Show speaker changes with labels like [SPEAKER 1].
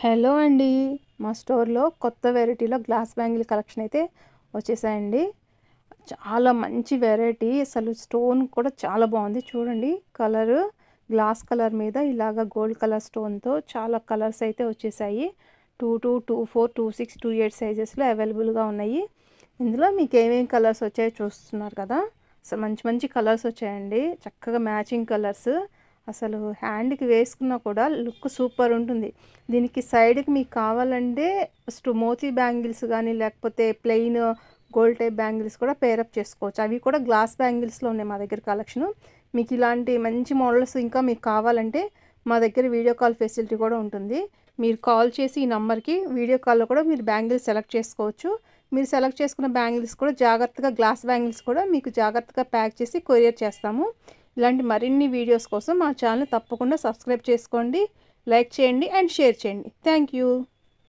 [SPEAKER 1] Hello అండి. మా స్టోర్‌లో కొత్త వెరైటీలో గ్లాస్ బ్యాంగిల్ కలెక్షన్ అయితే వచ్చేసాయండి. చాలా మంచి వెరైటీ. అసలు స్టోన్ కూడా చాలా బాగుంది. చూడండి కలరు గ్లాస్ కలర్ మీద ఇలాగ గోల్డ్ కలర్ స్టోన్‌తో చాలా కలర్స్ అయితే వచ్చేసాయి. 22, 24, 26, 28 సైజెస్‌లో అవైలబుల్‌గా ఉన్నాయి. ఇందులో మీకు ఏమేమి కలర్స్ వచ్చాయో చూస్తున్నారు కదా! అసలు మంచి మంచి కలర్స్ వచ్చాయండి. చక్కగా మ్యాచింగ్ కలర్స్. అసలు హ్యాండ్‌కి వేసుకున్నా కూడా లుక్ సూపర్ ఉంటుంది. దీనికి సైడ్‌కి మీకు కావాలంటే మోతీ బ్యాంగిల్స్ గానీ, లేకపోతే ప్లెయిన్ గోల్డ్ టైప్ బ్యాంగిల్స్ కూడా పేరప్ చేసుకోవచ్చు. అవి కూడా గ్లాస్ బ్యాంగిల్స్‌లో ఉన్నాయి మా దగ్గర కలెక్షను. మీకు ఇలాంటి మంచి మోడల్స్ ఇంకా మీకు కావాలంటే మా దగ్గర వీడియో కాల్ ఫెసిలిటీ కూడా ఉంటుంది. మీరు కాల్ చేసి ఈ నంబర్‌కి వీడియో కాల్‌లో కూడా మీరు బ్యాంగిల్స్ సెలెక్ట్ చేసుకోవచ్చు. మీరు సెలెక్ట్ చేసుకున్న బ్యాంగిల్స్ కూడా జాగ్రత్తగా గ్లాస్ బ్యాంగిల్స్ కూడా మీకు జాగ్రత్తగా ప్యాక్ చేసి కొరియర్ చేస్తాము. ఇలాంటి మరిన్ని వీడియోస్ కోసం మా ఛానల్ తప్పకుండా సబ్స్క్రైబ్ చేసుకోండి, లైక్ చేయండి అండ్ షేర్ చేయండి. Thank you.